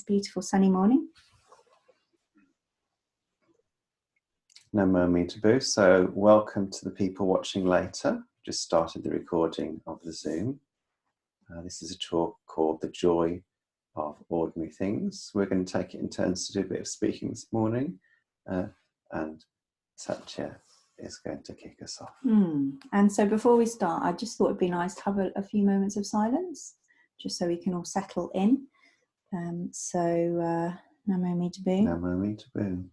beautiful sunny morning. Namo Mitabu. So welcome to the people watching later. Just started the recording of the Zoom. This is a talk called The Joy of Ordinary Things. We're going to take it in turns to do a bit of speaking this morning, and Satya is going to kick us off. And so before we start, I just thought it'd be nice to have a few moments of silence, just so we can all settle in. Namo Mitabu. Namo Mitabu.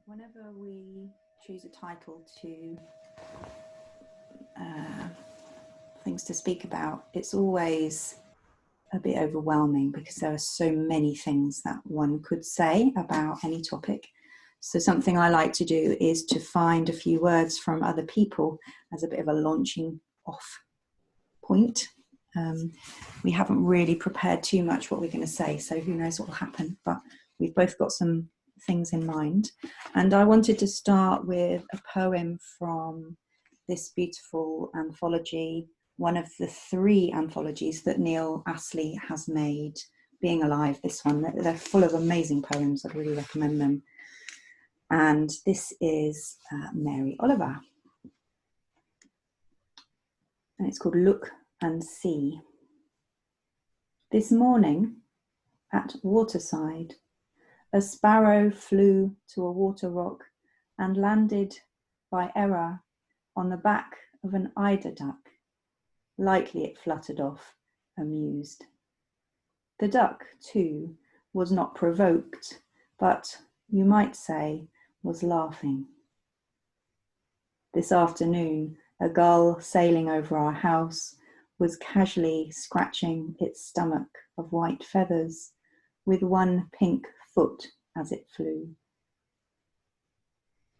Whenever we choose a title to things to speak about, it's always a bit overwhelming because there are so many things that one could say about any topic. So something I like to do is to find a few words from other people as a bit of a launching off point. We haven't really prepared too much what we're going to say, so who knows what will happen, but we've both got some things in mind. And I wanted to start with a poem from this beautiful anthology, one of the 3 anthologies that Neil Astley has made, Being Alive, this one. They're full of amazing poems. I'd really recommend them. And this is Mary Oliver. And it's called Look and See. This morning, at waterside, a sparrow flew to a water rock and landed by error on the back of an eider duck. Lightly it fluttered off, amused. The duck, too, was not provoked, but, you might say, was laughing. This afternoon, a gull sailing over our house was casually scratching its stomach of white feathers with one pink foot as it flew.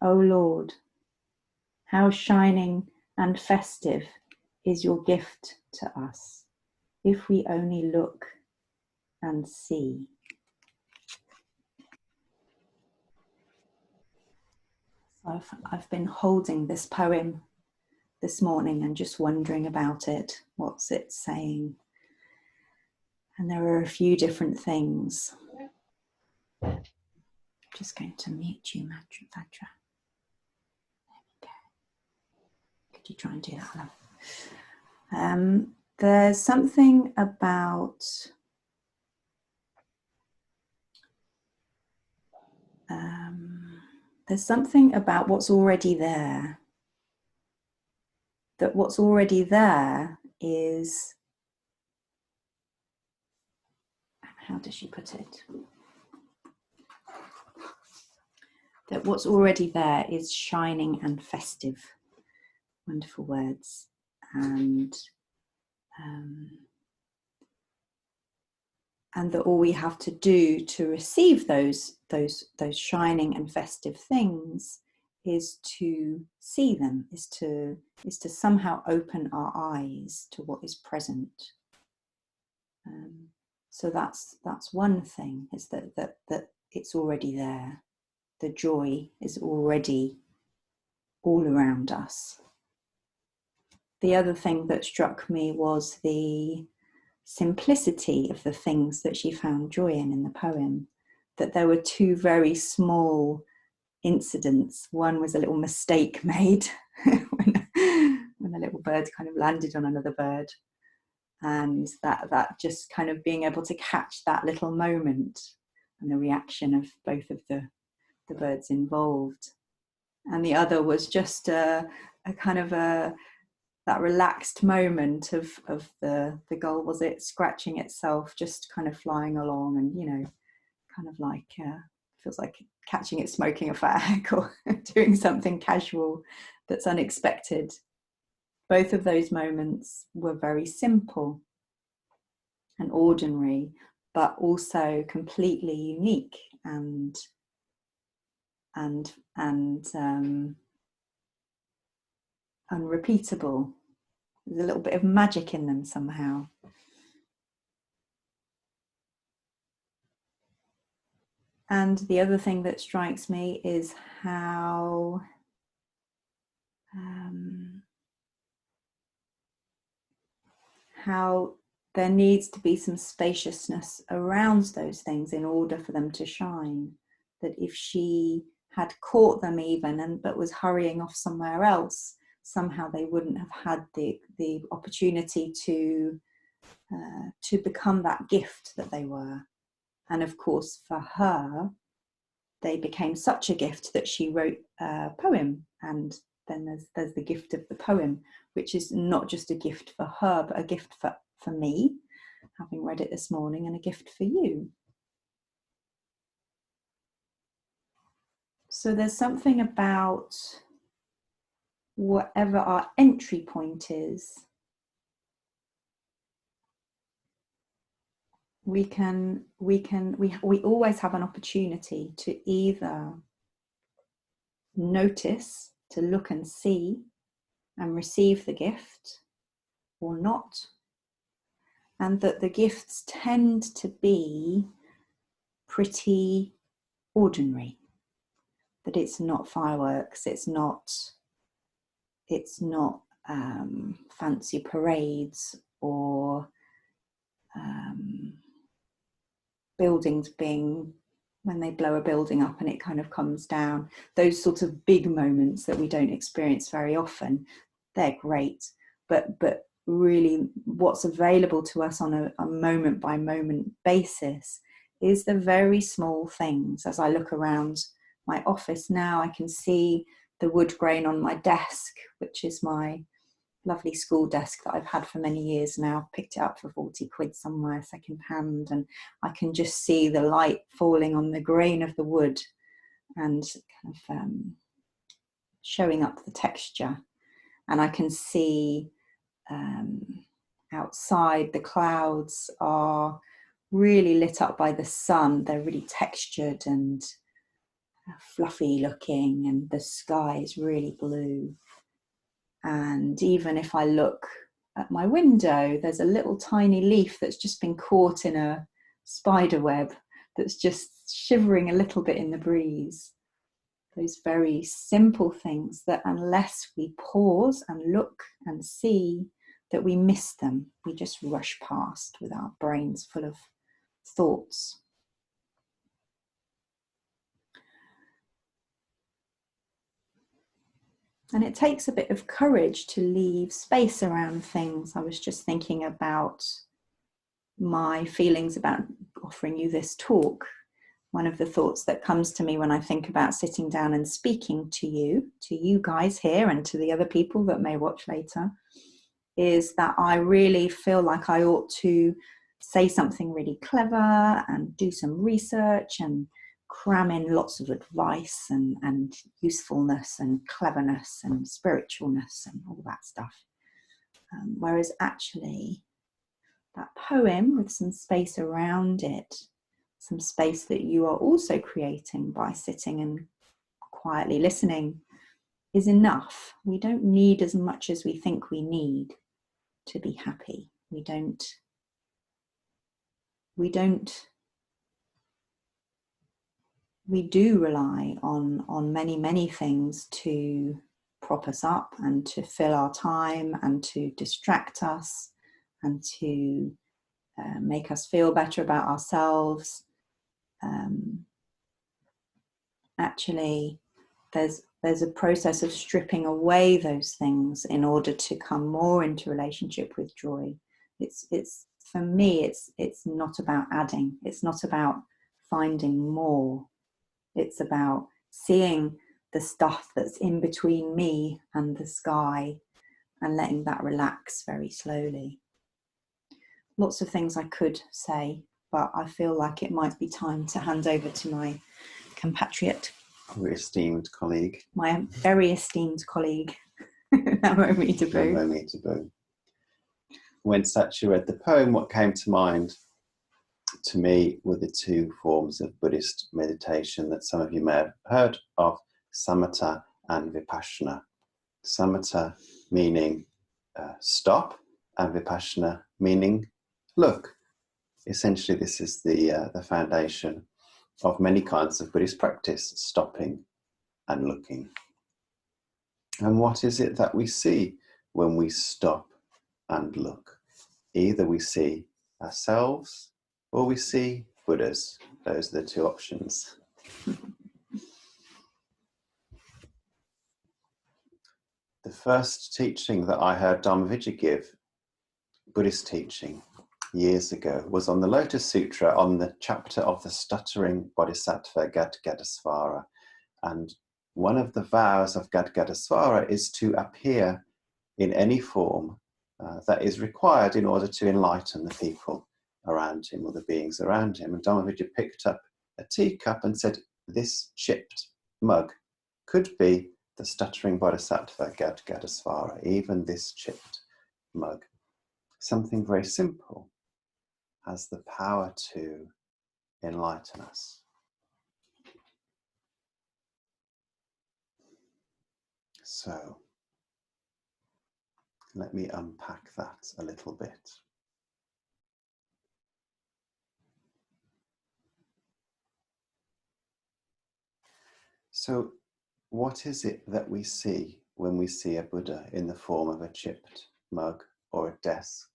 O Lord, how shining and festive is your gift to us, if we only look and see. So I've been holding this poem this morning and just wondering about it. What's it saying? And there are a few different things. I'm just going to mute you, Vajra. There we go. Could you try and do that, love? There's something about what's already there. That what's already there is, how does she put it? That what's already there is shining and festive. Wonderful words. And that all we have to do to receive those shining and festive things is to see them, is to somehow open our eyes to what is present. So that's one thing, is that it's already there. the joy is already all around us. The other thing that struck me was the simplicity of the things that she found joy in the poem, that there were two very small incidents. One was a little mistake made when a little bird kind of landed on another bird, and that just kind of being able to catch that little moment and the reaction of both of the birds involved. And the other was just a kind of that relaxed moment of the gull, was it scratching itself, just kind of flying along, and kind of like feels like catching it smoking a fag or doing something casual that's unexpected. Both of those moments were very simple and ordinary, but also completely unique and unrepeatable. There's a little bit of magic in them somehow. And the other thing that strikes me is how there needs to be some spaciousness around those things in order for them to shine. That if she had caught them even but was hurrying off somewhere else, somehow they wouldn't have had the opportunity to become that gift that they were. And of course, for her, they became such a gift that she wrote a poem. And then there's the gift of the poem, which is not just a gift for her, but a gift for me, having read it this morning, and a gift for you. So there's something about whatever our entry point is, we always have an opportunity to either notice, to look and see and receive the gift, or not. And that the gifts tend to be pretty ordinary. That it's not fireworks, it's not fancy parades or buildings being, when they blow a building up and it kind of comes down, those sorts of big moments that we don't experience very often. They're great, but really what's available to us on a moment by moment basis is the very small things. As I look around my office now, I can see the wood grain on my desk, which is my lovely school desk that I've had for many years now. Picked it up for 40 quid somewhere second hand, and I can just see the light falling on the grain of the wood and kind of showing up the texture. And I can see outside, the clouds are really lit up by the sun. They're really textured and fluffy looking, and the sky is really blue. And even if I look at my window, there's a little tiny leaf that's just been caught in a spider web that's just shivering a little bit in the breeze. Those very simple things that, unless we pause and look and see, that we miss them. We just rush past with our brains full of thoughts. And it takes a bit of courage to leave space around things. I was just thinking about my feelings about offering you this talk. One of the thoughts that comes to me when I think about sitting down and speaking to you guys here, and to the other people that may watch later, is that I really feel like I ought to say something really clever and do some research and cram in lots of advice and usefulness and cleverness and spiritualness and all that stuff. Whereas actually that poem, with some space around it, some space that you are also creating by sitting and quietly listening, is enough. We don't need as much as we think we need to be happy. We don't we do rely on many things to prop us up and to fill our time and to distract us and to make us feel better about ourselves. Actually, there's a process of stripping away those things in order to come more into relationship with joy. It's for me, it's not about adding. It's not about finding more. It's about seeing the stuff that's in between me and the sky and letting that relax very slowly. Lots of things I could say, but I feel like it might be time to hand over to my compatriot. Our esteemed colleague. My very esteemed colleague, Naomi Taboo. Naomi Taboo. When Satya read the poem, what came to mind to me were the two forms of Buddhist meditation that some of you may have heard of, samatha and vipassana. Samatha meaning stop, and vipassana meaning look. Essentially, this is the foundation of many kinds of Buddhist practice, stopping and looking. And what is it that we see when we stop and look? Either we see ourselves or we see Buddhas. Those are the two options. The first teaching that I heard Dharmavijja give, Buddhist teaching, years ago, was on the Lotus Sutra, on the chapter of the stuttering bodhisattva Gadgadasvara. And one of the vows of Gadgadasvara is to appear in any form that is required in order to enlighten the people around him or the beings around him. And Dharmavijja picked up a teacup and said, this chipped mug could be the stuttering bodhisattva Gadgadasvara, even this chipped mug. Something very simple has the power to enlighten us. So, let me unpack that a little bit. So, what is it that we see when we see a Buddha in the form of a chipped mug or a desk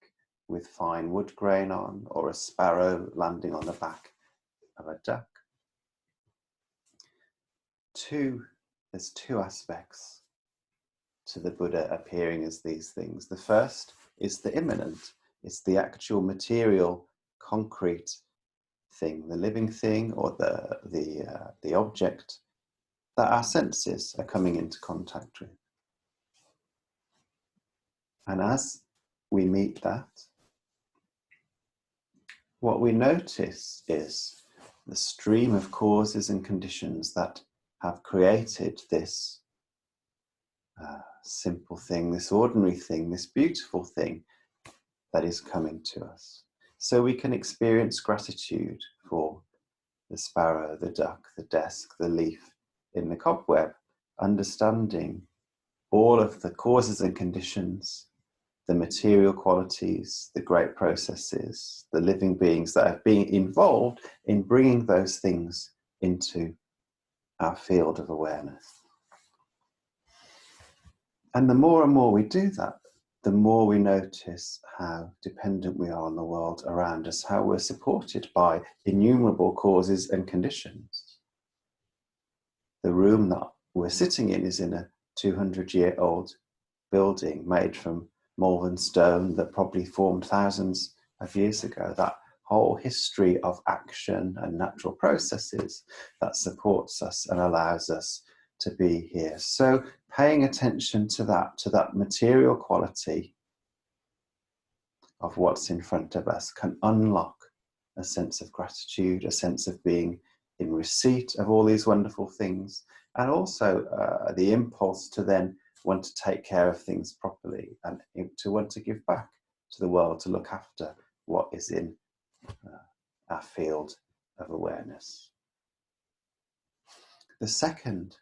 with fine wood grain on, or a sparrow landing on the back of a duck? There's two aspects to the Buddha appearing as these things. The first is the immanent. It's the actual material, concrete thing, the living thing, or the object that our senses are coming into contact with. And as we meet that, what we notice is the stream of causes and conditions that have created this simple thing, this ordinary thing, this beautiful thing that is coming to us. So we can experience gratitude for the sparrow, the duck, the desk, the leaf in the cobweb, understanding all of the causes and conditions, the material qualities, the great processes, the living beings that have been involved in bringing those things into our field of awareness. And the more and more we do that, the more we notice how dependent we are on the world around us, how we're supported by innumerable causes and conditions. The room that we're sitting in is in a 200-year-old building made from Malvern stone that probably formed thousands of years ago. That whole history of action and natural processes that supports us and allows us to be here. So paying attention to that material quality of what's in front of us can unlock a sense of gratitude, a sense of being in receipt of all these wonderful things, and also the impulse to then want to take care of things properly and to want to give back to the world, to look after what is in our field of awareness. The second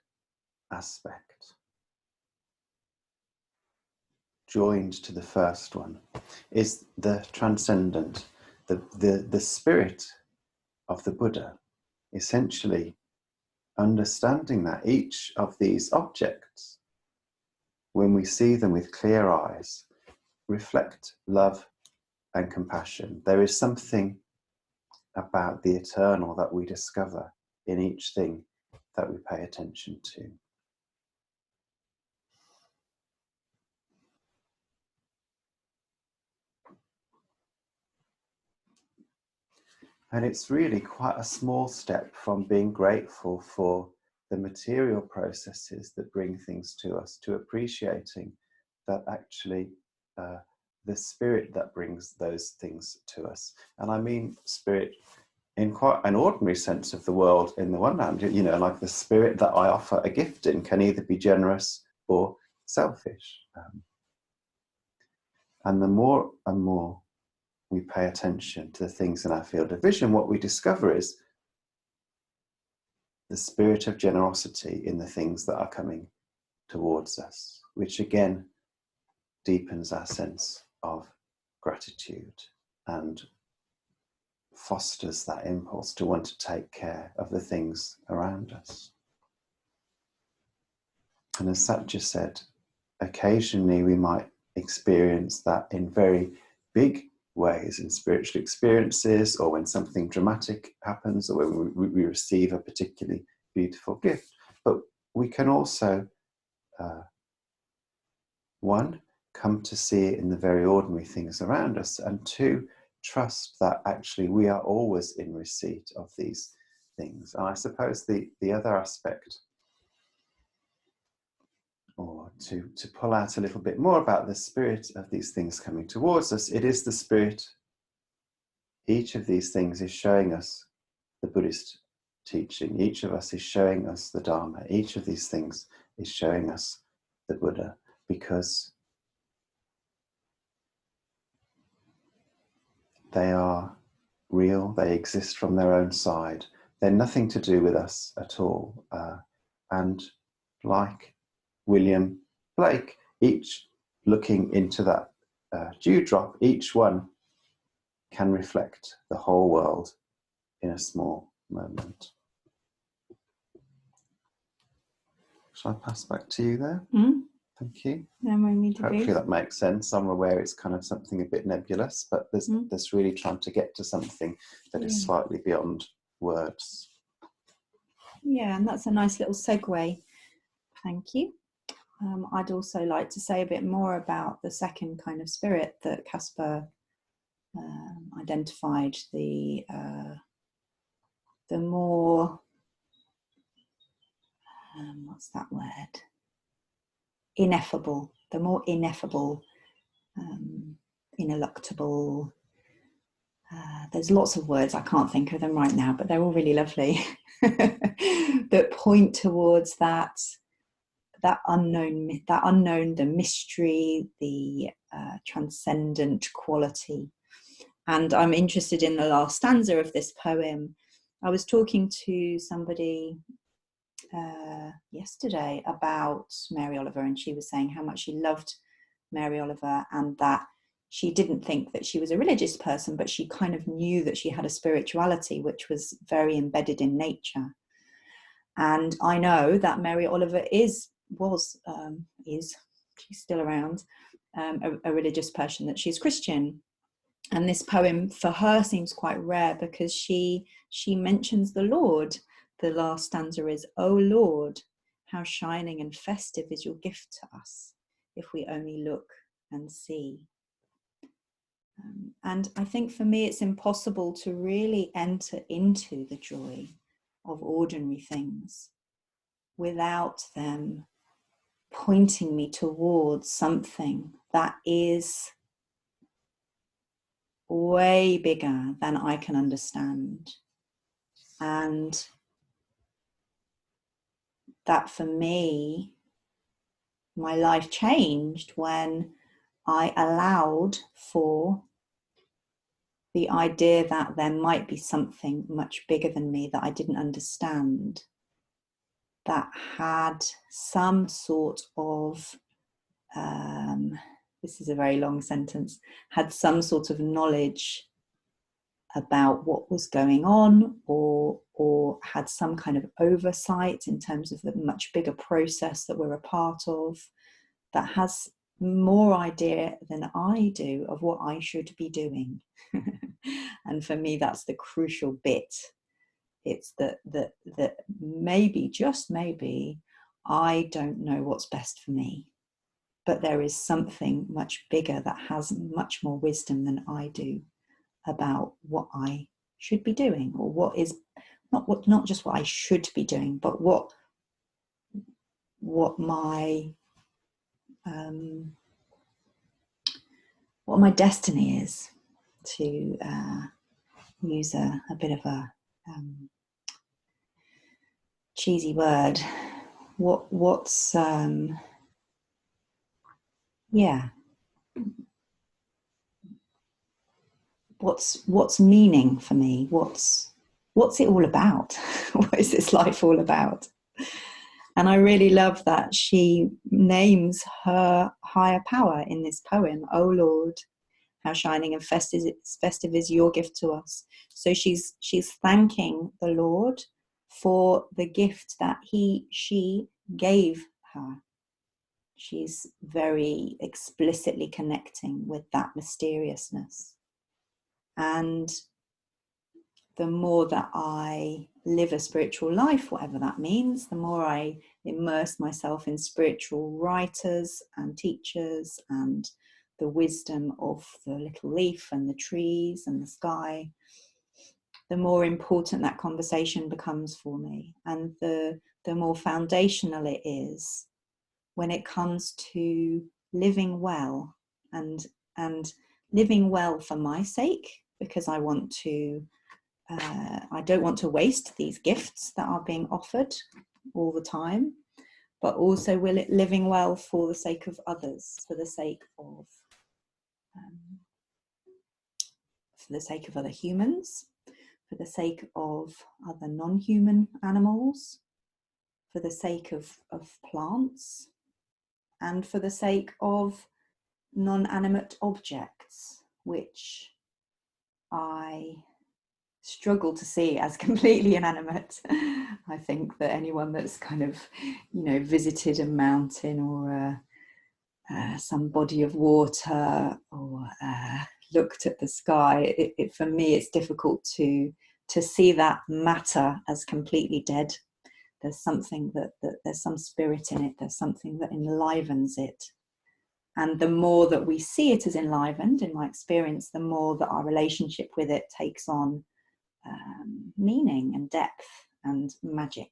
aspect, joined to the first one, is the transcendent, the spirit of the Buddha. Essentially, understanding that each of these objects, when we see them with clear eyes, reflect love and compassion. There is something about the eternal that we discover in each thing that we pay attention to. And it's really quite a small step from being grateful for the material processes that bring things to us, to appreciating that actually the spirit that brings those things to us. And I mean spirit in quite an ordinary sense of the world. In the one hand, you know, like the spirit that I offer a gift in can either be generous or selfish. And the more and more we pay attention to the things in our field of vision, what we discover is the spirit of generosity in the things that are coming towards us, which again deepens our sense of gratitude and fosters that impulse to want to take care of the things around us. And as Satya said, occasionally we might experience that in very big ways, in spiritual experiences, or when something dramatic happens, or when we receive a particularly beautiful gift. But we can also, one, come to see it in the very ordinary things around us, and two, trust that actually we are always in receipt of these things. And I suppose the other aspect, or to pull out a little bit more about the spirit of these things coming towards us, it is the spirit. Each of these things is showing us the Buddhist teaching. Each of us is showing us the Dharma. Each of these things is showing us the Buddha, because they are real, they exist from their own side. They're nothing to do with us at all. And like William Blake, each looking into that dewdrop, each one can reflect the whole world in a small moment. Shall I pass back to you there? Thank you. Hopefully that makes sense. I'm aware it's kind of something a bit nebulous, but there's really trying to get to something that is slightly beyond words. Yeah, and that's a nice little segue. Thank you. I'd also like to say a bit more about the second kind of spirit that Kaspa identified, the more, what's that word? Ineffable, the more ineffable, ineluctable. There's lots of words, I can't think of them right now, but they're all really lovely, that point towards that unknown, the mystery, the transcendent quality. And I'm interested in the last stanza of this poem. I was talking to somebody yesterday about Mary Oliver, and she was saying how much she loved Mary Oliver, and that she didn't think that she was a religious person, but she kind of knew that she had a spirituality which was very embedded in nature. And I know that Mary Oliver is, she's still around, a religious person, that she's Christian. And this poem for her seems quite rare because she mentions the Lord. The last stanza is, "O Lord, how shining and festive is your gift to us, if we only look and see." And I think for me, it's impossible to really enter into the joy of ordinary things without them pointing me towards something that is way bigger than I can understand. And that for me, my life changed when I allowed for the idea that there might be something much bigger than me that I didn't understand, that had some sort of, this is a very long sentence, had some sort of knowledge about what was going on, or had some kind of oversight in terms of the much bigger process that we're a part of, that has more idea than I do of what I should be doing. And for me, that's the crucial bit. It's that maybe, just maybe, I don't know what's best for me, but there is something much bigger that has much more wisdom than I do about what I should be doing, or what is not just what I should be doing, but what my destiny is, to use a bit of a cheesy word. What's meaning for me? What's it all about? What is this life all about? And I really love that she names her higher power in this poem. "Oh Lord, how shining and festive is your gift to us." So she's thanking the Lord for the gift that she gave her. She's very explicitly connecting with that mysteriousness. And the more that I live a spiritual life, whatever that means, the more I immerse myself in spiritual writers and teachers and the wisdom of the little leaf and the trees and the sky, the more important that conversation becomes for me, and the more foundational it is when it comes to living well, and living well for my sake, because I don't want to waste these gifts that are being offered all the time, but also living well for the sake of others, for the sake of other humans, for the sake of other non-human animals, for the sake of plants, and for the sake of non-animate objects, which I struggle to see as completely inanimate. I think that anyone that's kind of, visited a mountain or some body of water, or looked at the sky, for me it's difficult to see that matter as completely dead. There's something that there's some spirit in it, there's something that enlivens it. And the more that we see it as enlivened, in my experience, the more that our relationship with it takes on meaning and depth and magic.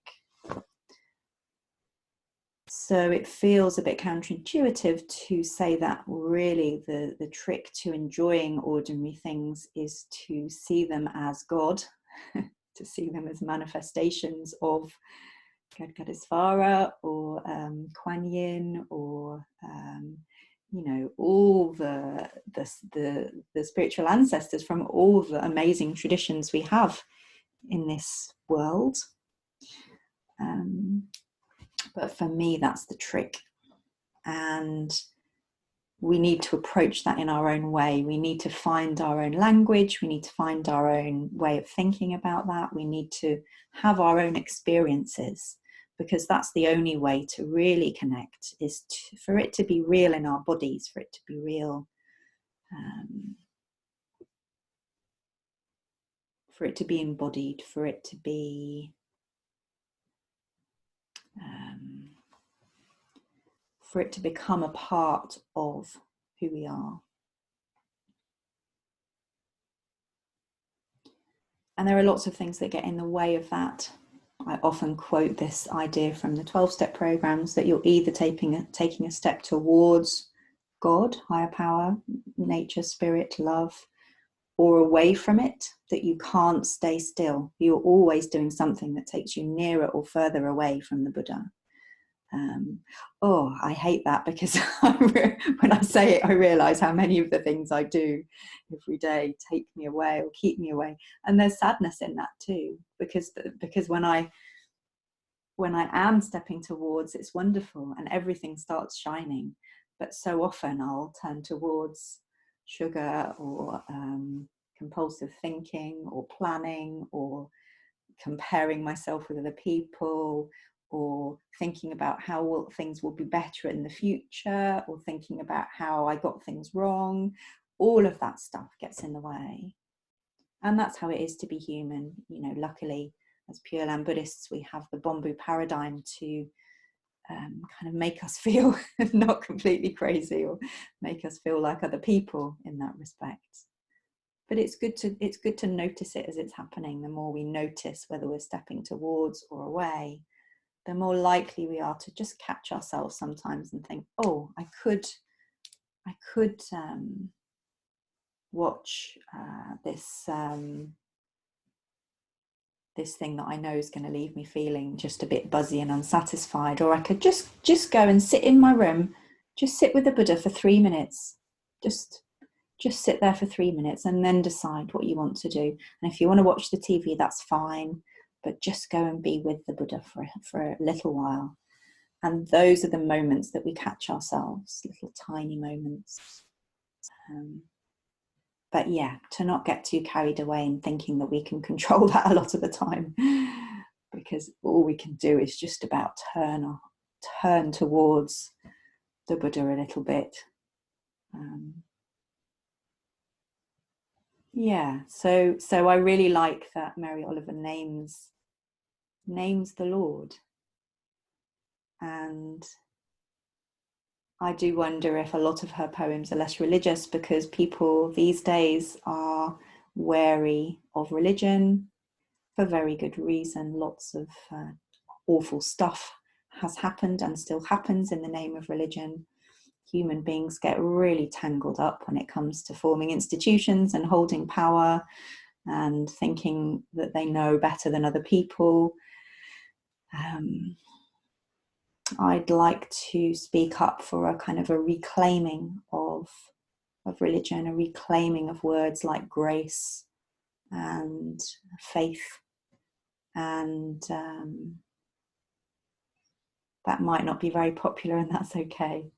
So it feels a bit counterintuitive to say that really the trick to enjoying ordinary things is to see them as God, to see them as manifestations of Gadgadisvara or Kuan Yin, or all the spiritual ancestors from all the amazing traditions we have in this world. But for me, that's the trick. And we need to approach that in our own way. We need to find our own language. We need to find our own way of thinking about that. We need to have our own experiences, because that's the only way to really connect, is for it to be real in our bodies, for it to be real, for it to be embodied, for it to be for it to become a part of who we are. And there are lots of things that get in the way of that. I often quote this idea from the 12-step programs, that you're either taking a step towards God, higher power, nature, spirit, love, or away from it, that you can't stay still. You're always doing something that takes you nearer or further away from the Buddha. I hate that, because when I say it, I realize how many of the things I do every day take me away or keep me away. And there's sadness in that too, because when I am stepping towards, it's wonderful and everything starts shining. But so often I'll turn towards sugar or compulsive thinking or planning or comparing myself with other people, or thinking about how things will be better in the future, or thinking about how I got things wrong. All of that stuff gets in the way. And that's how it is to be human. You know, luckily, as Pure Land Buddhists, we have the bamboo paradigm to kind of make us feel not completely crazy, or make us feel like other people in that respect. But it's good to notice it as it's happening. The more we notice whether we're stepping towards or away, the more likely we are to just catch ourselves sometimes and think, oh, I could watch this thing that I know is going to leave me feeling just a bit buzzy and unsatisfied, or I could just go and sit in my room, just sit with the Buddha for 3 minutes, just sit there for 3 minutes, and then decide what you want to do. And if you want to watch the TV, that's fine, but just go and be with the Buddha for a little while. And those are the moments that we catch ourselves, little tiny moments. But yeah, to not get too carried away in thinking that we can control that a lot of the time, because all we can do is just about turn towards the Buddha a little bit. Yeah, so I really like that Mary Oliver names the Lord. And I do wonder if a lot of her poems are less religious because people these days are wary of religion for very good reason. Lots of awful stuff has happened and still happens in the name of religion. Human beings get really tangled up when it comes to forming institutions and holding power and thinking that they know better than other people. I'd like to speak up for a kind of a reclaiming of religion, a reclaiming of words like grace and faith, and that might not be very popular, and that's okay.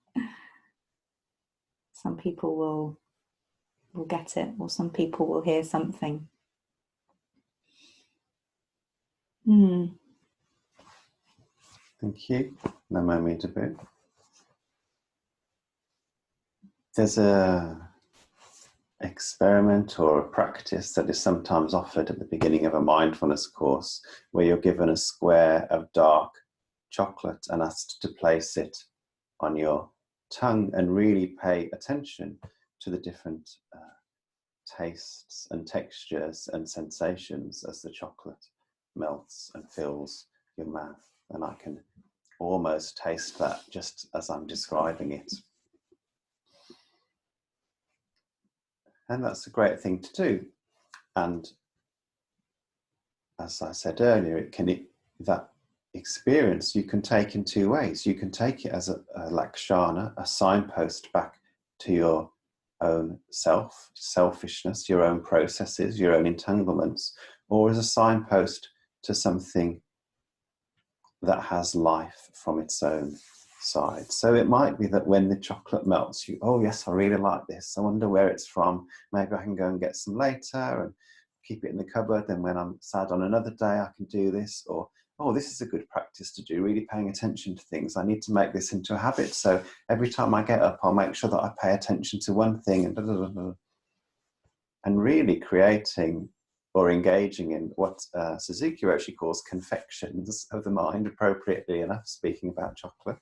Some people will get it, or some people will hear something. Thank you. Namo me Tabu. There's a experiment or a practice that is sometimes offered at the beginning of a mindfulness course, where you're given a square of dark chocolate and asked to place it on your tongue and really pay attention to the different tastes and textures and sensations as the chocolate melts and fills your mouth. And I can almost taste that just as I'm describing it. And that's a great thing to do. And as I said earlier, that experience you can take in two ways. You can take it as a lakshana, a signpost back to your own selfishness, your own processes, your own entanglements, or as a signpost to something that has life from its own side. So it might be that when the chocolate melts, oh yes, I really like this. I wonder where it's from. Maybe I can go and get some later and keep it in the cupboard. Then when I'm sad on another day, I can do this. Or, oh, this is a good practice to do, really paying attention to things. I need to make this into a habit. So every time I get up, I'll make sure that I pay attention to one thing and really creating or engaging in what Suzuki Roshi calls confections of the mind, appropriately enough, speaking about chocolate.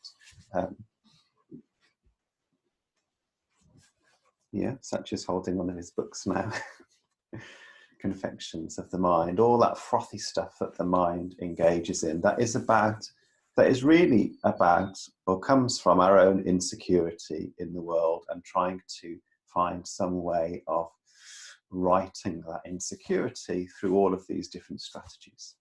Yeah, Satya's holding one of his books now. Confections of the mind, all that frothy stuff that the mind engages in, that is really about or comes from our own insecurity in the world and trying to find some way of righting that insecurity through all of these different strategies.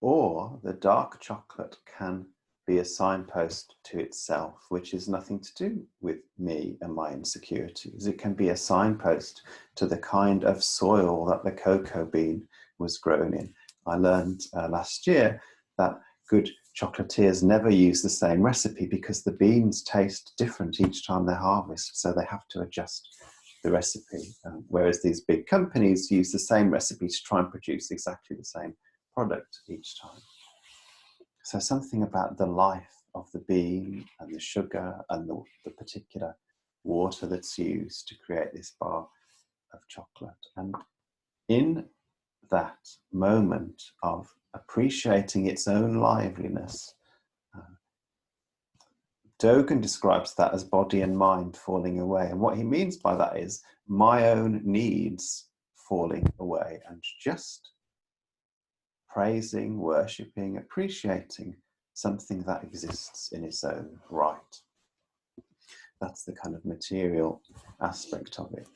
Or the dark chocolate can be a signpost to itself, which is nothing to do with me and my insecurities. It can be a signpost to the kind of soil that the cocoa bean was grown in. I learned last year that good chocolatiers never use the same recipe because the beans taste different each time they're harvested, so they have to adjust the recipe. Whereas these big companies use the same recipe to try and produce exactly the same product each time. So something about the life of the bean and the sugar and the particular water that's used to create this bar of chocolate. And in that moment of appreciating its own liveliness, Dogen describes that as body and mind falling away. And what he means by that is my own needs falling away and just praising, worshipping, appreciating something that exists in its own right. That's the kind of material aspect of it.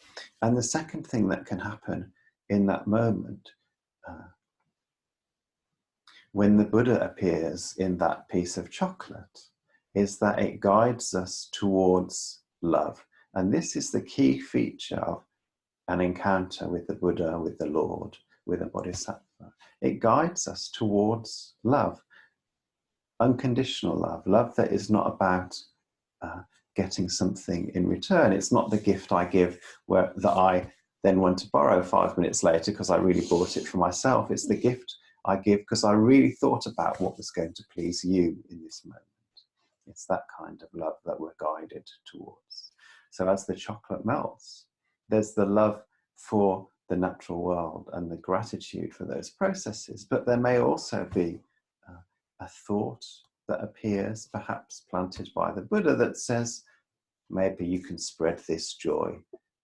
And the second thing that can happen in that moment, when the Buddha appears in that piece of chocolate, is that it guides us towards love. And this is the key feature of an encounter with the Buddha, with the Lord, with a Bodhisattva. It guides us towards love, unconditional love, love that is not about getting something in return. It's not the gift I give that I then want to borrow 5 minutes later because I really bought it for myself. It's the gift I give because I really thought about what was going to please you in this moment. It's that kind of love that we're guided towards. So as the chocolate melts, there's the love for the natural world and the gratitude for those processes. But there may also be a thought that appears, perhaps planted by the Buddha, that says, maybe you can spread this joy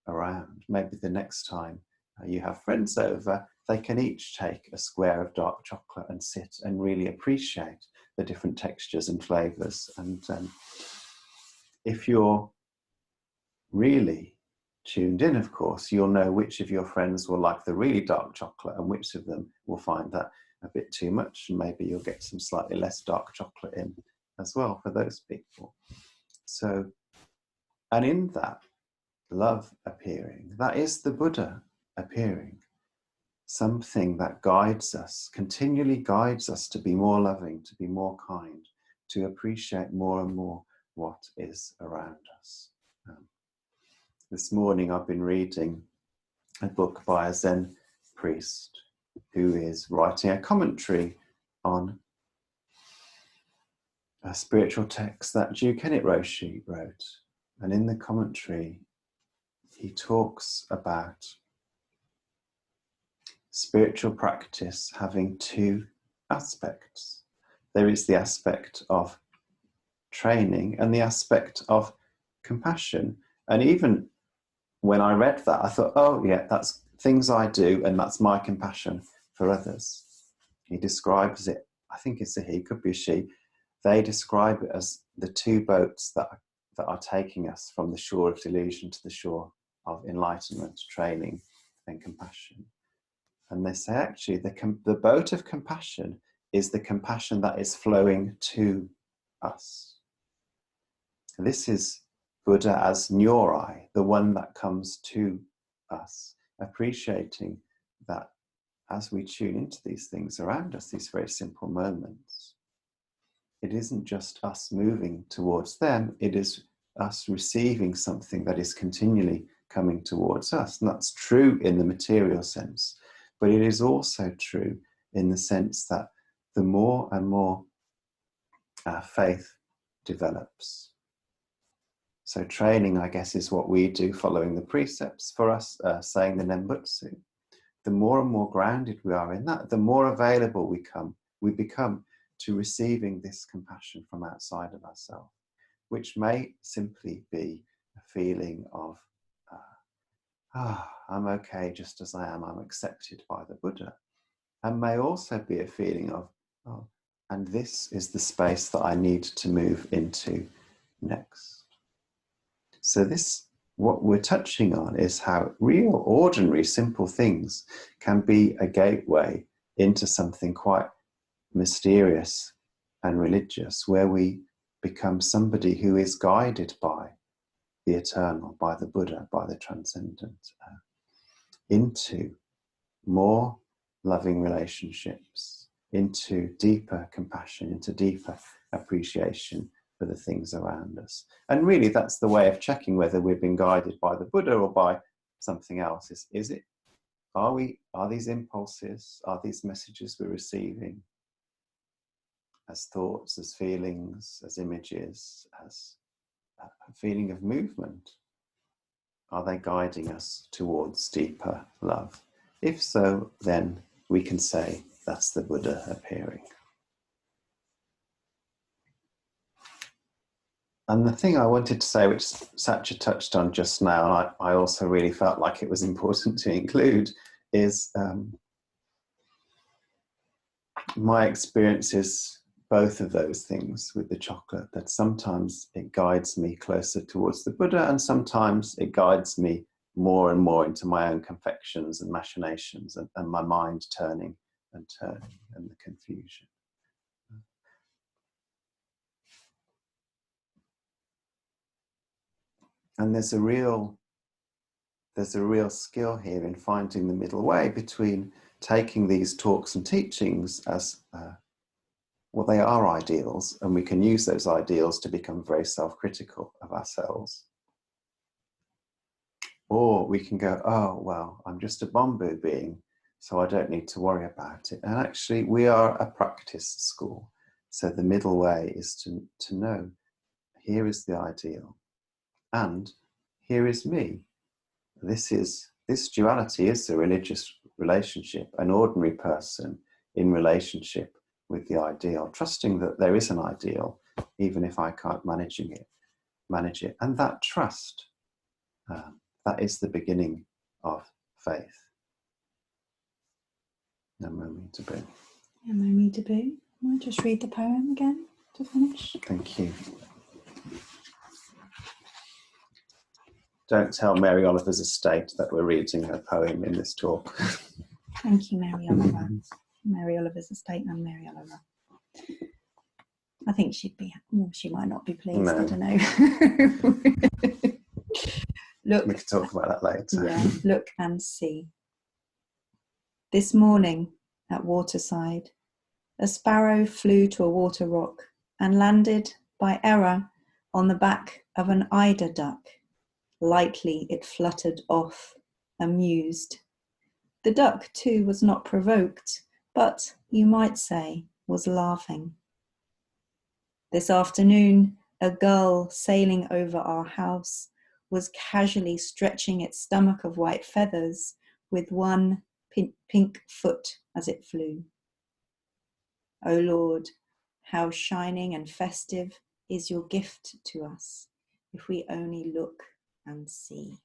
around. Maybe the next time you have friends over, they can each take a square of dark chocolate and sit and really appreciate the different textures and flavors. And if you're really tuned in, of course, you'll know which of your friends will like the really dark chocolate and which of them will find that a bit too much, and maybe you'll get some slightly less dark chocolate in as well for those people. So, and in that love appearing, that is the Buddha appearing, something that guides us, continually guides us to be more loving, to be more kind, to appreciate more and more what is around us. This morning I've been reading a book by a Zen priest who is writing a commentary on a spiritual text that Jukenic Roshi wrote. And in the commentary, he talks about spiritual practice having two aspects. There is the aspect of training and the aspect of compassion. And even when I read that, I thought, oh yeah, that's things I do, and that's my compassion for others. He describes it, I think it's a he, could be a she. They describe it as the two boats that are taking us from the shore of delusion to the shore of enlightenment, training and compassion. And they say actually the boat of compassion is the compassion that is flowing to us. This is Buddha as Nyorai, the one that comes to us, appreciating that as we tune into these things around us, these very simple moments, it isn't just us moving towards them, it is us receiving something that is continually coming towards us. And that's true in the material sense, but it is also true in the sense that the more and more our faith develops. So training, I guess, is what we do following the precepts. For us, saying the Nembutsu, the more and more grounded we are in that, the more available we become to receiving this compassion from outside of ourselves, which may simply be a feeling of, I'm okay just as I am, I'm accepted by the Buddha. And may also be a feeling of, and this is the space that I need to move into next. So what we're touching on is how real, ordinary, simple things can be a gateway into something quite mysterious and religious, where we become somebody who is guided by the eternal, by the Buddha, by the transcendent, into more loving relationships, into deeper compassion, into deeper appreciation for the things around us. And really, that's the way of checking whether we've been guided by the Buddha or by something else. Is it? Are these impulses, are these messages we're receiving as thoughts, as feelings, as images, as a feeling of movement? Are they guiding us towards deeper love? If so, then we can say that's the Buddha appearing. And the thing I wanted to say, which Satya touched on just now, and I also really felt like it was important to include, is my experience is both of those things with the chocolate, that sometimes it guides me closer towards the Buddha, and sometimes it guides me more and more into my own confections and machinations, and my mind turning and turning, and the confusion. And there's a real skill here in finding the middle way between taking these talks and teachings as well, they are ideals, and we can use those ideals to become very self-critical of ourselves. Or we can go, oh, well, I'm just a bamboo being, so I don't need to worry about it. And actually, we are a practice school. So the middle way is to know, here is the ideal, and here is me. This duality is the religious relationship, an ordinary person in relationship with the ideal, trusting that there is an ideal, even if I can't manage it. And that trust, that is the beginning of faith. Namo me taboo. Namo me taboo. I'll just read the poem again to finish. Thank you. Don't tell Mary Oliver's estate that we're reading her poem in this talk. Thank you, Mary Oliver. Mary Oliver's estate and Mary Oliver. I think she'd be, well, she might not be pleased, No. I don't know. Look, We can talk about that later. yeah, look and see. This morning at waterside, a sparrow flew to a water rock and landed by error on the back of an eider duck. Lightly it fluttered off, amused. The duck too was not provoked, but, you might say, was laughing. This afternoon, a gull sailing over our house was casually stretching its stomach of white feathers with one pink foot as it flew. O Lord, how shining and festive is your gift to us, if we only look and see.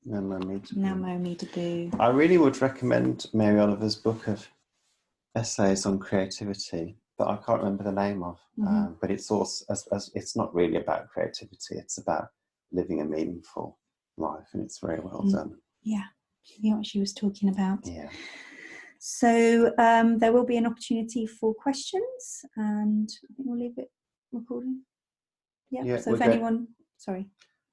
Namo me taboo. Namo me taboo. I really would recommend Mary Oliver's book of essays on creativity that I can't remember the name of, but it's also as it's not really about creativity, it's about living a meaningful life, and it's very well done. Yeah, you know what she was talking about. Yeah. So there will be an opportunity for questions, and I think we'll leave it recording. Yeah, so if anyone, sorry.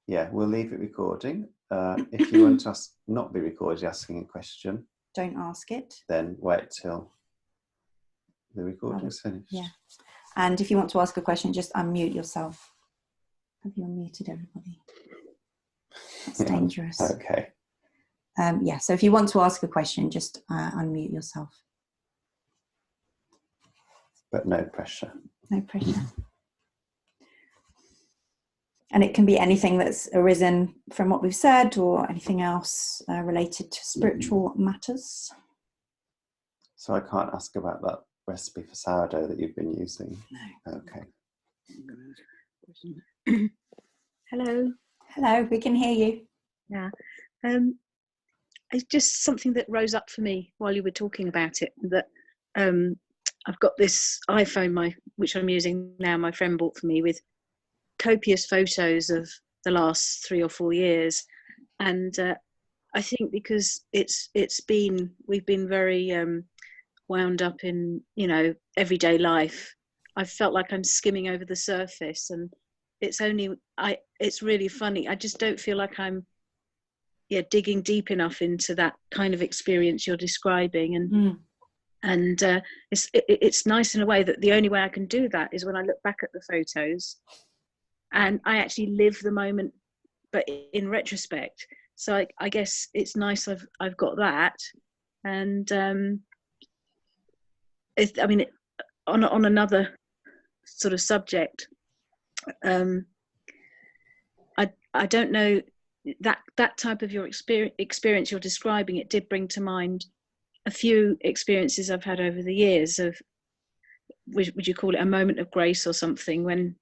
Yeah, we'll leave it recording. If you want us not be recorded asking a question, don't ask it. Then wait till the recording's finished. Yeah. And if you want to ask a question, just unmute yourself. Have you unmuted everybody? That's dangerous. Okay. Yeah, so if you want to ask a question, just unmute yourself. But no pressure. No pressure. And it can be anything that's arisen from what we've said, or anything else related to spiritual matters. So I can't ask about that recipe for sourdough that you've been using? No. Okay. Hello. Hello, we can hear you. Yeah. It's just something that rose up for me while you were talking about it, that I've got this iPhone, which I'm using now, my friend bought for me, with copious photos of the last 3 or 4 years. And I think because we've been very wound up in, everyday life, I felt like I'm skimming over the surface, and it's really funny. I just don't feel like I'm digging deep enough into that kind of experience you're describing. And it's nice in a way that the only way I can do that is when I look back at the photos and I actually live the moment, but in retrospect. So I guess it's nice I've got that. And on another sort of subject, I don't know, that type of your experience you're describing, it did bring to mind a few experiences I've had over the years of, would you call it a moment of grace or something, when,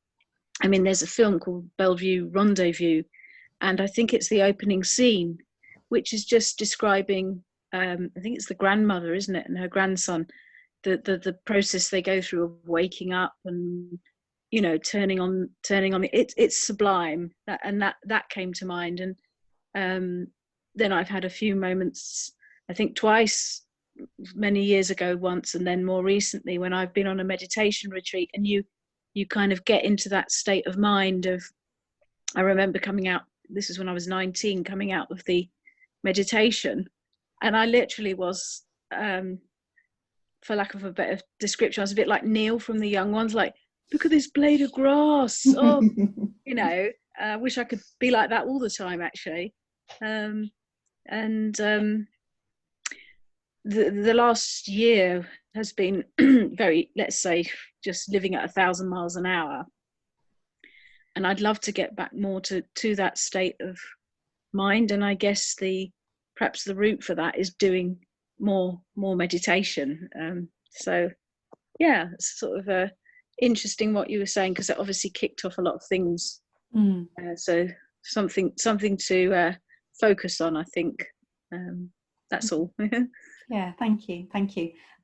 I mean, there's a film called Bellevue Rendezvous, and I think it's the opening scene, which is just describing, I think it's the grandmother, isn't it, and her grandson, the process they go through of waking up and, you know, turning on it's sublime. That came to mind. And then I've had a few moments, I think twice, many years ago once, and then more recently when I've been on a meditation retreat, and you kind of get into that state of mind of, I remember coming out, this is when I was 19, coming out of the meditation, and I literally was, for lack of a better description, I was a bit like Neil from The Young Ones, like, look at this blade of grass. Oh, you know, I wish I could be like that all the time, actually. The last year has been very, let's say, just living at 1,000 miles an hour. And I'd love to get back more to that state of mind. And I guess perhaps the route for that is doing more meditation. So yeah, it's sort of interesting what you were saying, because it obviously kicked off a lot of things. So something to focus on, I think. That's all. Yeah, thank you.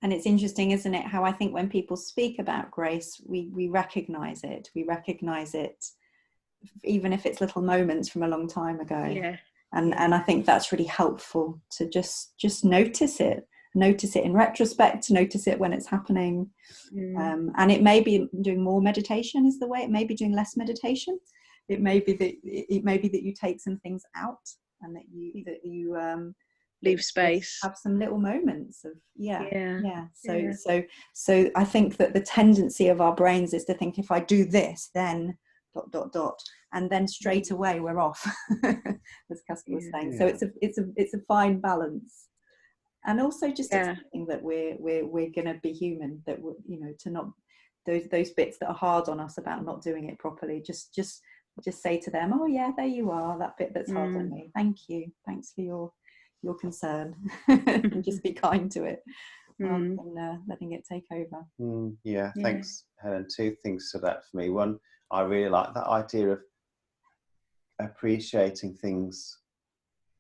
And it's interesting, isn't it, how I think when people speak about grace, we recognize it even if it's little moments from a long time ago. Yeah. And I think that's really helpful to just notice it in retrospect, notice it when it's happening. And it may be doing more meditation is the way, it may be doing less meditation, it may be that you take some things out, and that you leave space, have some little moments of so I think that the tendency of our brains is to think, if I do this, then ... and then straight away we're off, as Kaspa was saying. So it's a fine balance, and also just accepting that we're going to be human, that we're, you know, to not those bits that are hard on us about not doing it properly, just say to them, oh yeah, there you are, that bit that's hard on me, thanks for your concern, and just be kind to it, rather than letting it take over. Thanks, Helen. Two things to that for me. One, I really like that idea of appreciating things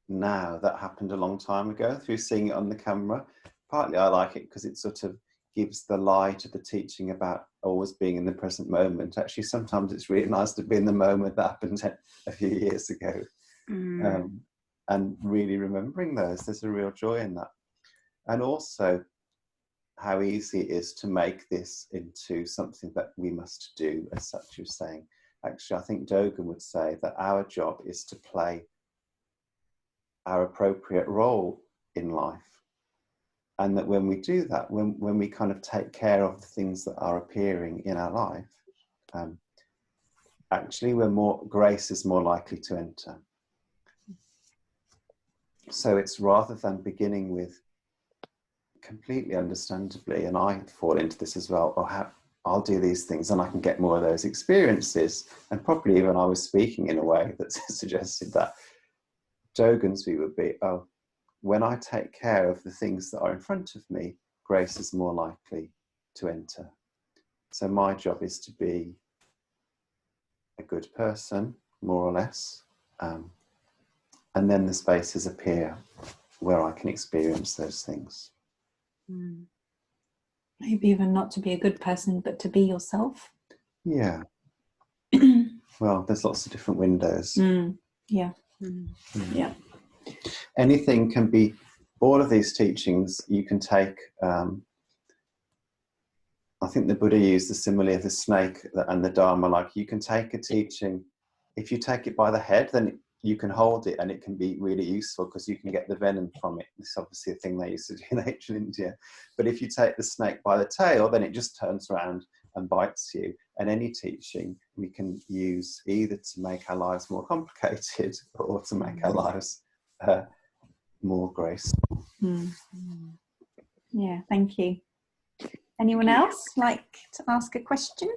now that happened a long time ago through seeing it on the camera. Partly I like it because it sort of gives the lie to the teaching about always being in the present moment. Actually, sometimes it's really nice to be in the moment that happened a few years ago. And really remembering those, there's a real joy in that. And also how easy it is to make this into something that we must do, as such you're saying. Actually, I think Dogen would say that our job is to play our appropriate role in life. And that when we do that, when we kind of take care of the things that are appearing in our life, actually grace is more likely to enter. So it's, rather than beginning with, completely understandably, and I fall into this as well, I'll do these things and I can get more of those experiences. And probably even I was speaking in a way that suggested that Dogen's view would be, when I take care of the things that are in front of me, grace is more likely to enter. So my job is to be a good person, more or less, and then the spaces appear where I can experience those things. Maybe even not to be a good person, but to be yourself. Yeah. Well, there's lots of different windows. Yeah. Anything can be, all of these teachings you can take, I think the Buddha used the simile of the snake and the Dharma, like you can take a teaching, if you take it by the head, then you can hold it and it can be really useful because you can get the venom from it. It's obviously a thing they used to do in ancient India. But if you take the snake by the tail, then it just turns around and bites you. And any teaching we can use either to make our lives more complicated or to make our lives more graceful. Yeah, thank you. Anyone else like to ask a question?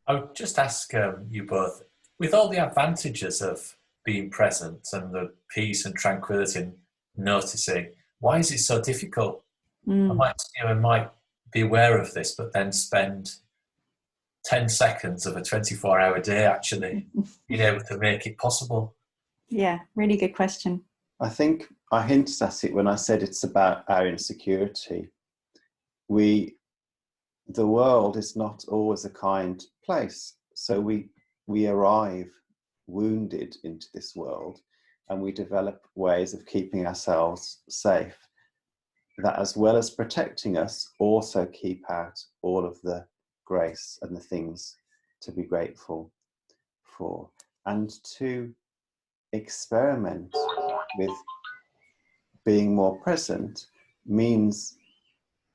I would just ask you both, with all the advantages of being present and the peace and tranquility and noticing, why is it so difficult? I might be aware of this, but then spend 10 seconds of a 24-hour day actually being able to make it possible. Yeah, really good question. I think I hinted at it when I said it's about our insecurity. The world is not always a kind place. So we arrive wounded into this world and we develop ways of keeping ourselves safe that, as well as protecting us, also keep out all of the grace and the things to be grateful for. And to experiment with being more present means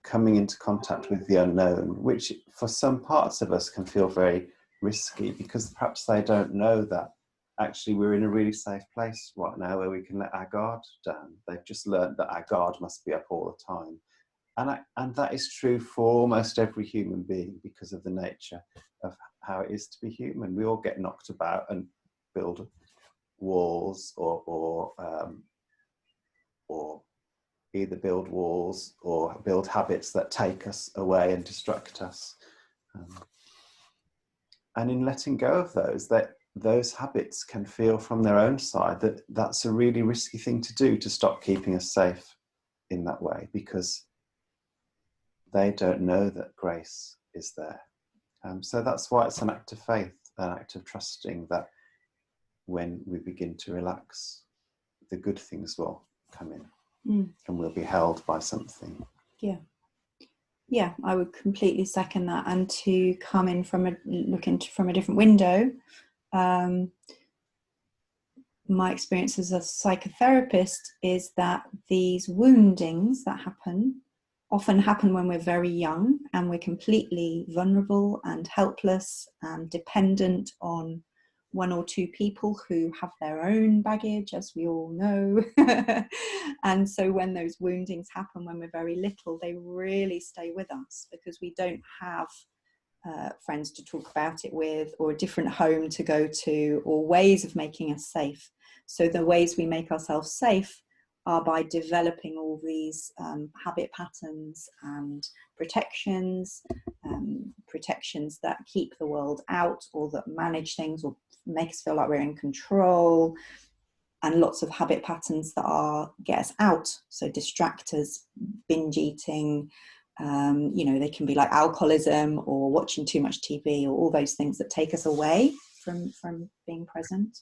coming into contact with the unknown, which for some parts of us can feel very risky because perhaps they don't know that actually we're in a really safe place right now where we can let our guard down. They've just learned that our guard must be up all the time. And that is true for almost every human being because of the nature of how it is to be human. We all get knocked about and build walls or either build walls or build habits that take us away and distract us. And in letting go of those habits can feel from their own side that that's a really risky thing to do, to stop keeping us safe in that way, because they don't know that grace is there. So that's why it's an act of faith, an act of trusting that when we begin to relax, the good things will come in and we'll be held by something. Yeah, I would completely second that. And to come in from from a different window, my experience as a psychotherapist is that these woundings that often happen when we're very young and we're completely vulnerable and helpless and dependent on one or two people who have their own baggage, as we all know. And so when those woundings happen when we're very little, they really stay with us because we don't have friends to talk about it with, or a different home to go to, or ways of making us safe. So the ways we make ourselves safe are by developing all these habit patterns and protections that keep the world out, or that manage things, or make us feel like we're in control, and lots of habit patterns that get us out, so distractors, binge eating, they can be like alcoholism or watching too much TV, or all those things that take us away from being present.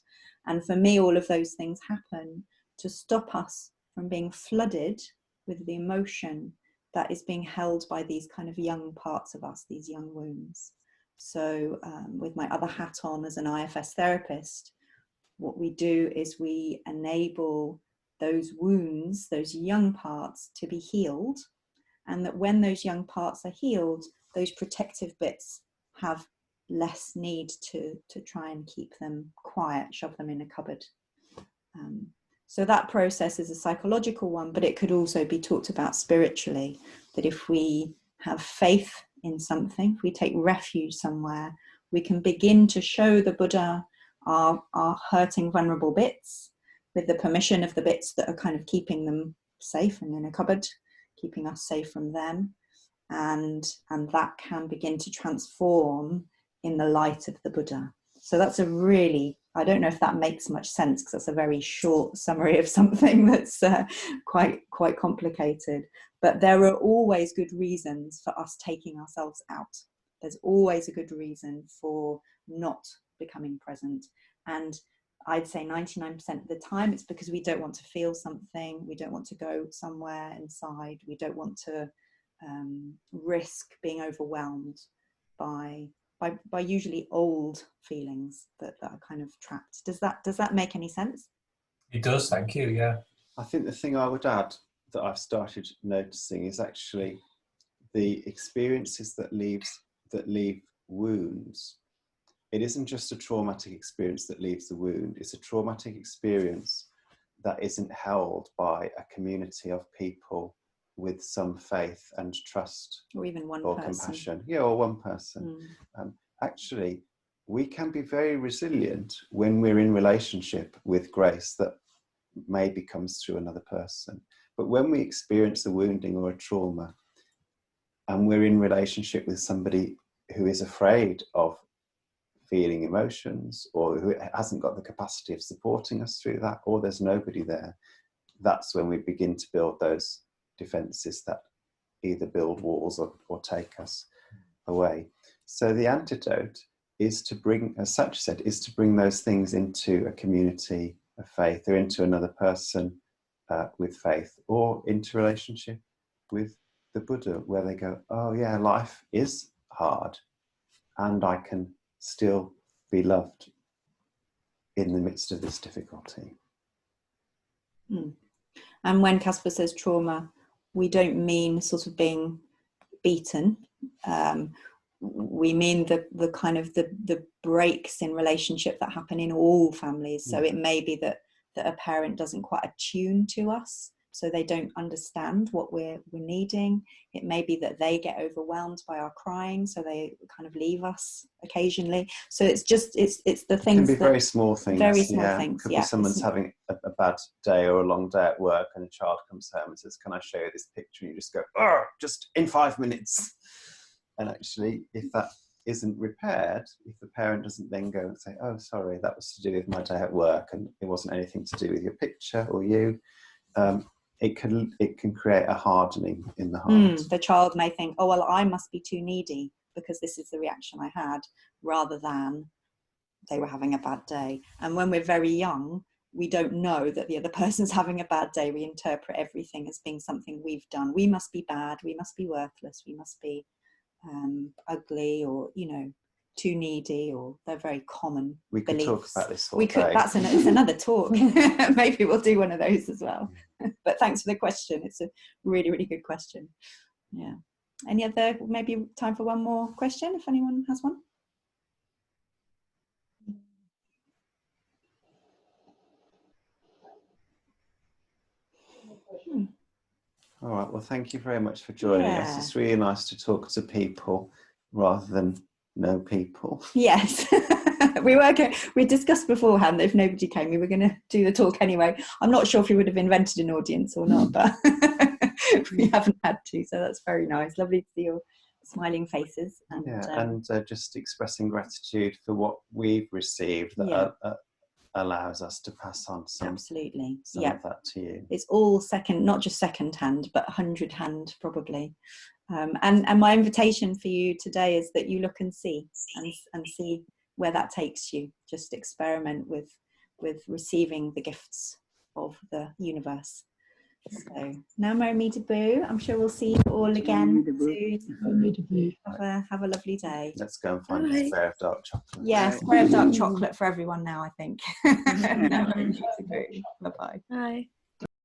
And for me, all of those things happen to stop us from being flooded with the emotion that is being held by these kind of young parts of us, these young wounds. So with my other hat on as an IFS therapist, what we do is we enable those wounds, those young parts, to be healed. And that when those young parts are healed, those protective bits have less need to try and keep them quiet, shove them in a cupboard. So that process is a psychological one, but it could also be talked about spiritually, that if we have faith in something, if we take refuge somewhere, we can begin to show the Buddha our hurting, vulnerable bits with the permission of the bits that are kind of keeping them safe and in a cupboard, keeping us safe from them. And that can begin to transform in the light of the Buddha. So that's a really, I don't know if that makes much sense, because that's a very short summary of something that's quite complicated. But there are always good reasons for us taking ourselves out. There's always a good reason for not becoming present. And I'd say 99% of the time it's because we don't want to feel something, we don't want to go somewhere inside, we don't want to risk being overwhelmed by by usually old feelings that are kind of trapped. Does that make any sense? It does, thank you, yeah. I think the thing I would add that I've started noticing is actually the experiences that leave wounds. It isn't just a traumatic experience that leaves the wound, it's a traumatic experience that isn't held by a community of people with some faith and trust, or even one or person. compassion. Yeah, or one person. Actually, we can be very resilient when we're in relationship with grace that maybe comes through another person. But when we experience a wounding or a trauma, and we're in relationship with somebody who is afraid of feeling emotions, or who hasn't got the capacity of supporting us through that, or there's nobody there, that's when we begin to build those defenses that either build walls or take us away. So the antidote is to bring, as Satya said, is to bring those things into a community of faith, or into another person with faith, or into relationship with the Buddha, where they go, oh yeah, life is hard and I can still be loved in the midst of this difficulty. And when Kaspa says trauma, we don't mean sort of being beaten. We mean the kind of the breaks in relationship that happen in all families. So it may be that a parent doesn't quite attune to us, so they don't understand what we're needing. It may be that they get overwhelmed by our crying, so they kind of leave us occasionally. So it's the things. It can be very small things. Very small things. Could be someone's having a bad day or a long day at work, and a child comes home and says, "Can I show you this picture?" And you just go, "Oh, just in 5 minutes." And actually, if that isn't repaired, if the parent doesn't then go and say, "Oh, sorry, that was to do with my day at work, and it wasn't anything to do with your picture or you," it can create a hardening in the heart. The child may think, "Oh, well, I must be too needy because this is the reaction I had," rather than they were having a bad day. And when we're very young, we don't know that the other person's having a bad day. We interpret everything as being something we've done. We must be bad. We must be worthless. We must be ugly, or too needy, or they're very common we could beliefs. Talk about this all we could day. It's another talk. Maybe we'll do one of those as well. But thanks for the question. It's a really, really good question. Yeah. Any other, maybe time for one more question if anyone has one? All right, well, thank you very much for joining us. It's really nice to talk to people rather than no people. Yes. We discussed beforehand that if nobody came, we were going to do the talk anyway. I'm not sure if we would have invented an audience or not, but we haven't had to, so that's very nice. Lovely to see your smiling faces. And just expressing gratitude for what we've received that allows us to pass on some of that to you. It's all not just second hand, but 100 hand probably. And my invitation for you today is that you look and see where that takes you. Just experiment with receiving the gifts of the universe. So Namo Amida Boo. I'm sure we'll see you all again soon. Have a lovely day. Let's go and find a square of dark chocolate. Yes, square of dark chocolate for everyone now, I think. Namo Amida Boo. Bye-bye. Bye.